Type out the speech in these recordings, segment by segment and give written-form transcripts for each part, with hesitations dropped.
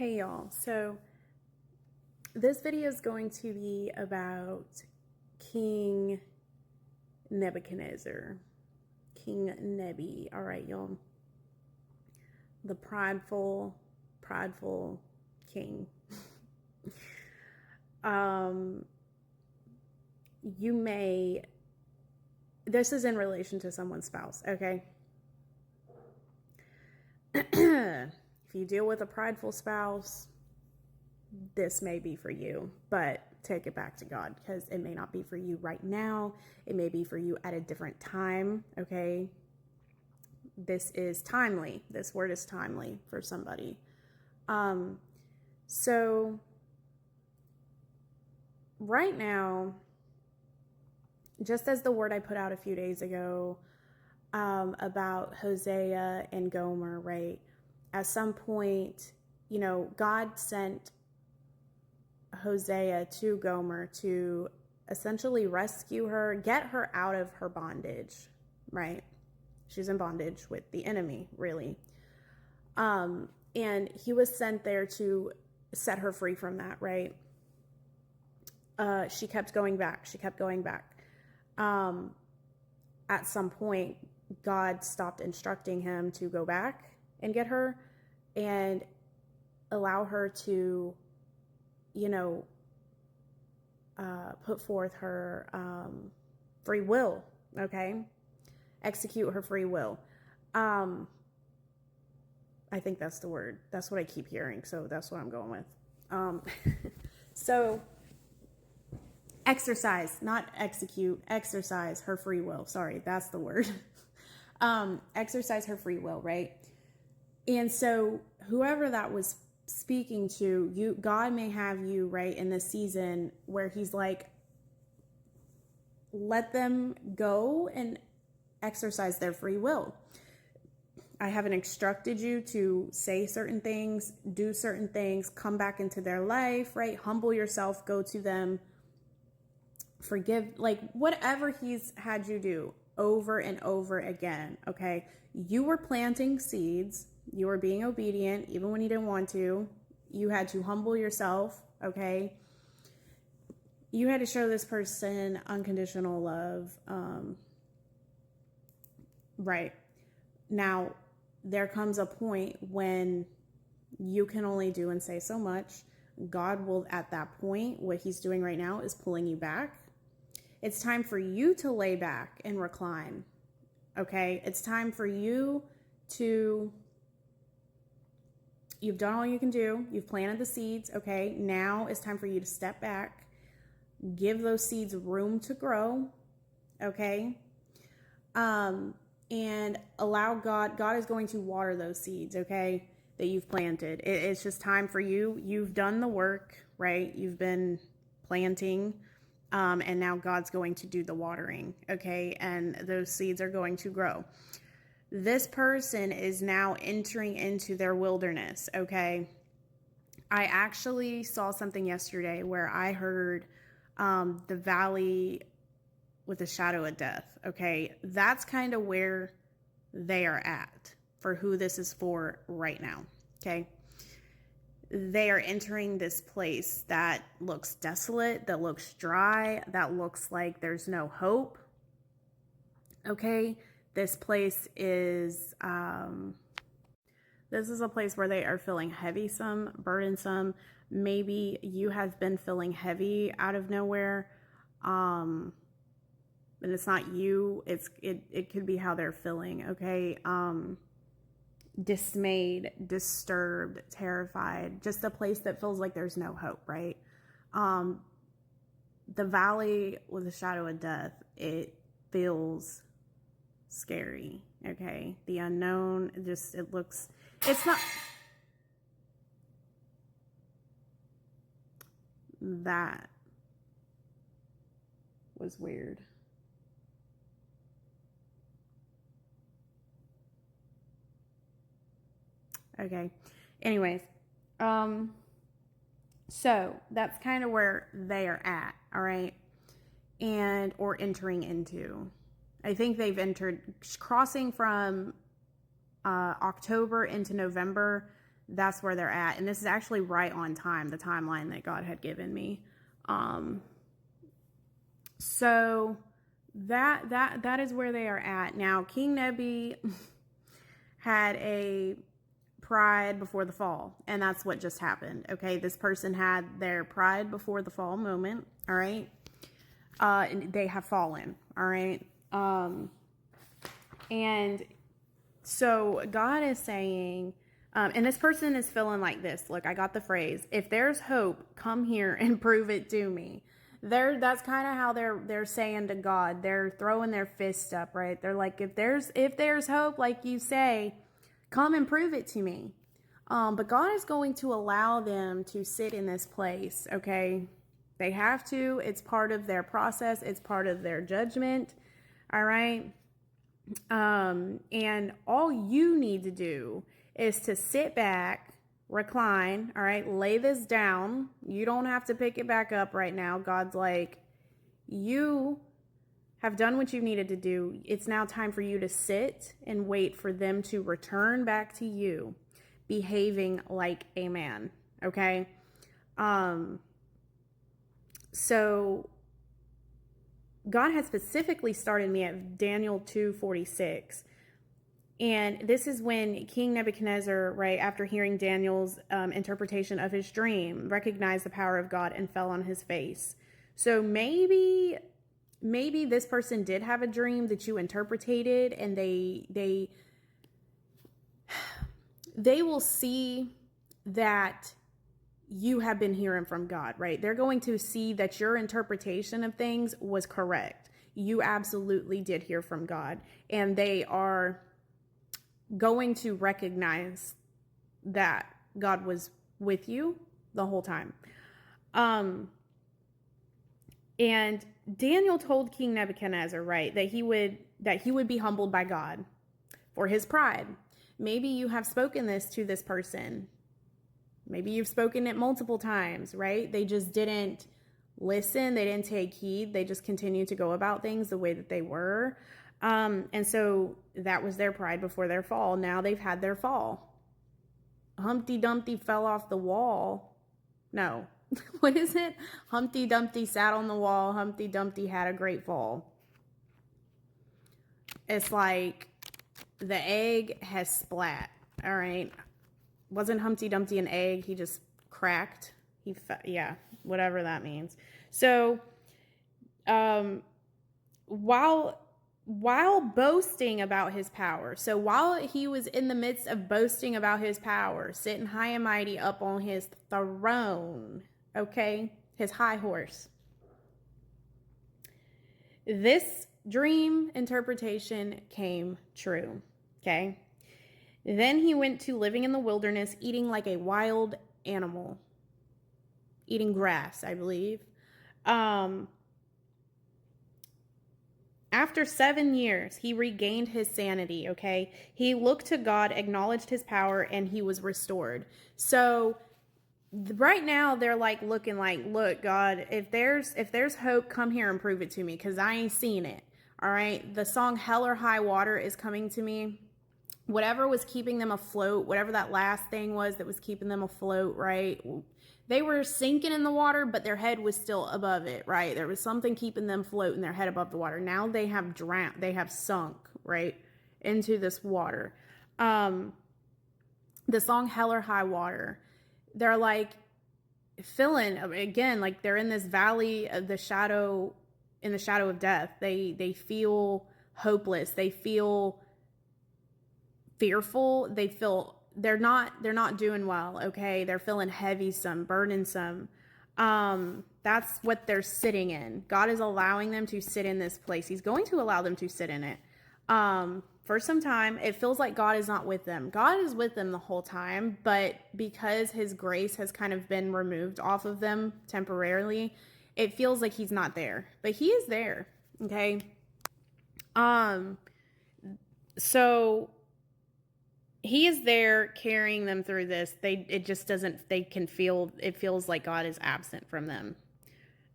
Hey y'all, so this video is going to be about King Nebuchadnezzar. King Nebi. All right, y'all. The prideful king. This is in relation to someone's spouse, okay? If you deal with a prideful spouse, this may be for you, but take it back to God because it may not be for you right now. It may be for you at a different time, okay? This is timely. This word is timely for somebody. So right now, just as the word I put out a few days ago about Hosea and Gomer, right? At some point, God sent Hosea to Gomer to essentially rescue her, get her out of her bondage, right? She's in bondage with the enemy, really. And he was sent there to set her free from that, right? She kept going back. At some point, God stopped instructing him to go back and get her and allow her to, put forth her free will, okay? Execute her free will. I think that's the word. That's what I keep hearing, so that's what I'm going with. So exercise, not execute, exercise her free will. Sorry, that's the word. Exercise her free will, right? And so whoever that was speaking to, God may have you, right, in this season where he's like, let them go and exercise their free will. I haven't instructed you to say certain things, do certain things, come back into their life, right? Humble yourself, go to them, forgive, like whatever he's had you do over and over again, okay? You were planting seeds. You were being obedient even when you didn't want to. You had to humble yourself, okay? You had to show this person unconditional love. Right. Now, there comes a point when you can only do and say so much. God will, at that point, what he's doing right now is pulling you back. It's time for you to lay back and recline, okay? It's time for you to... You've done all you can do. You've planted the seeds, okay? Now it's time for you to step back, give those seeds room to grow, okay? And allow God is going to water those seeds, okay, that you've planted. It's just time for you. You've done the work, right? You've been planting, and now God's going to do the watering, okay? And those seeds are going to grow. This person is now entering into their wilderness, okay? I actually saw something yesterday where I heard the valley with the shadow of death, okay? That's kind of where they are at for who this is for right now, okay? They are entering this place that looks desolate, that looks dry, that looks like there's no hope, okay? This place is, this is a place where they are feeling heavy-some, burdensome. Maybe you have been feeling heavy out of nowhere. And it's not you, it could be how they're feeling, okay? Dismayed, disturbed, terrified, just a place that feels like there's no hope, right? The valley with the shadow of death, it feels scary, okay? The unknown, it's not, that was weird. Okay, anyways, so that's kind of where they are at, all right? Or entering into. I think they've entered, crossing from October into November, that's where they're at. And this is actually right on time, the timeline that God had given me. So that is where they are at. Now, King Nebi had a pride before the fall, and that's what just happened. Okay, this person had their pride before the fall moment. All right, and they have fallen. All right, and so God is saying, and this person is feeling like this. Look, I got the phrase, if there's hope, come here and prove it to me. That's kind of how they're saying to God. They're throwing their fists up, right? They're like, if there's hope, like you say, come and prove it to me. But God is going to allow them to sit in this place, okay? They have to. It's part of their process. It's part of their judgment, all right? And all you need to do is to sit back, recline, all right? Lay this down. You don't have to pick it back up right now. God's like, you have done what you needed to do. It's now time for you to sit and wait for them to return back to you, behaving like a man, okay? So God had specifically started me at Daniel 2:46. And this is when King Nebuchadnezzar, right, after hearing Daniel's interpretation of his dream, recognized the power of God and fell on his face. So maybe this person did have a dream that you interpreted, and they will see that you have been hearing from God, right? They're going to see that your interpretation of things was correct. You absolutely did hear from God, and they are going to recognize that God was with you the whole time. And Daniel told King Nebuchadnezzar, right, that he would be humbled by God for his pride. Maybe you have spoken this to this person. Maybe you've spoken it multiple times, right? They just didn't listen. They didn't take heed. They just continued to go about things the way that they were. And so that was their pride before their fall. Now they've had their fall. Humpty Dumpty fell off the wall. No. What is it? Humpty Dumpty sat on the wall. Humpty Dumpty had a great fall. It's like the egg has splat. All right. Wasn't Humpty Dumpty an egg? He just cracked. Yeah, whatever that means. So, while boasting about his power, so while he was in the midst of boasting about his power, sitting high and mighty up on his throne, okay, his high horse, this dream interpretation came true, okay? Then he went to living in the wilderness, eating like a wild animal, eating grass, I believe. After 7 years, he regained his sanity, okay? He looked to God, acknowledged his power, and he was restored. So right now, they're like looking like, look, God, if there's hope, come here and prove it to me, because I ain't seen it, all right? The song Hell or High Water is coming to me. Whatever was keeping them afloat, whatever that last thing was that was keeping them afloat, right? They were sinking in the water, but their head was still above it, right? There was something keeping them floating, their head above the water. Now they have drowned, they have sunk, right, into this water. The song Hell or High Water, they're like feeling, again, like they're in this valley of the shadow, in the shadow of death. They feel hopeless. They feel fearful. They feel they're not doing well, okay? They're feeling heavy, some burdensome. That's what they're sitting in. God is allowing them to sit in this place. He's going to allow them to sit in it. For some time, it feels like God is not with them. God is with them the whole time, but because his grace has kind of been removed off of them temporarily, it feels like he's not there. But he is there, okay? So he is there carrying them through this. It feels like God is absent from them.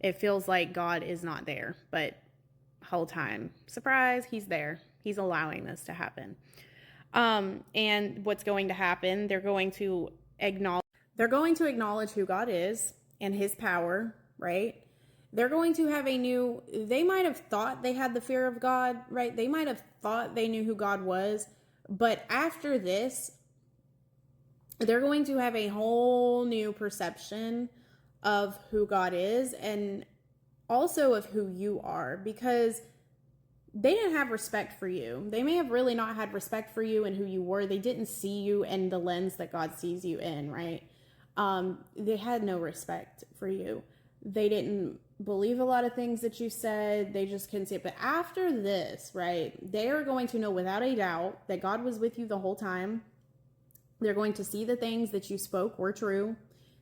It feels like God is not there, but whole time, surprise, he's there. He's allowing this to happen. And what's going to happen, they're going to acknowledge, they're going to acknowledge who God is and his power, right? They're going to have they might have thought they had the fear of God, right? They might have thought they knew who God was, but after this, they're going to have a whole new perception of who God is and also of who you are, because they didn't have respect for you. They may have really not had respect for you and who you were. They didn't see you in the lens that God sees you in, right? They had no respect for you. They didn't believe a lot of things that you said. They just couldn't see it. But after this, right, they are going to know without a doubt that God was with you the whole time. They're going to see the things that you spoke were true,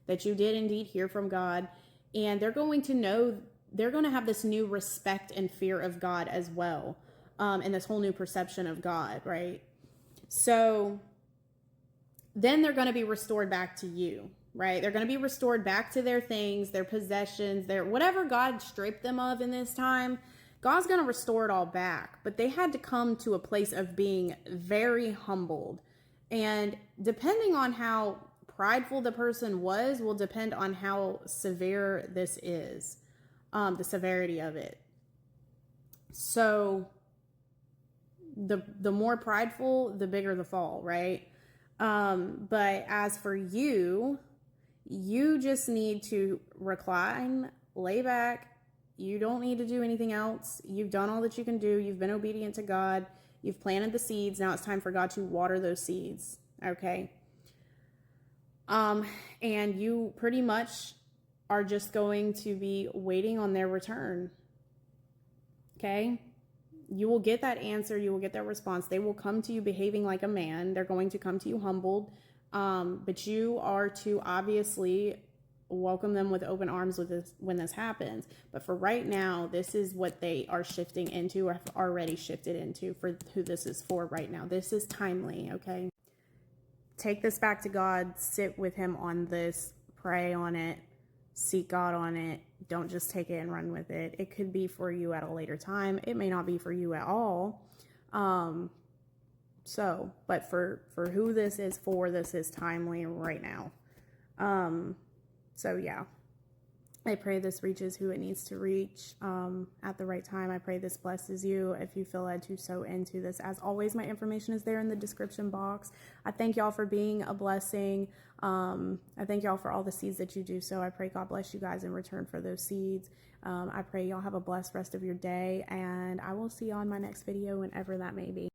that you did indeed hear from God. And they're going to know, they're going to have this new respect and fear of God as well. And this whole new perception of God, right? So then they're going to be restored back to you, right? They're going to be restored back to their things, their possessions, their whatever God stripped them of in this time. God's going to restore it all back. But they had to come to a place of being very humbled. And depending on how prideful the person was will depend on how severe this is, the severity of it. So the more prideful, the bigger the fall, right? But as for you, you just need to recline, lay back. You don't need to do anything else. You've done all that you can do. You've been obedient to God. You've planted the seeds. Now it's time for God to water those seeds. Okay. And you pretty much are just going to be waiting on their return. Okay. You will get that answer. You will get that response. They will come to you behaving like a man. They're going to come to you humbled. But you are to obviously welcome them with open arms with this when this happens. But for right now, this is what they are shifting into or have already shifted into for who this is for right now. This is timely, okay? Take this back to God. Sit with him on this. Pray on it. Seek God on it. Don't just take it and run with it. It could be for you at a later time. It may not be for you at all. But for who this is for, this is timely right now. So yeah, I pray this reaches who it needs to reach at the right time. I pray this blesses you if you feel led to sow into this. As always, my information is there in the description box. I thank y'all for being a blessing. I thank y'all for all the seeds that you do. So I pray God bless you guys in return for those seeds. I pray y'all have a blessed rest of your day, and I will see you on my next video whenever that may be.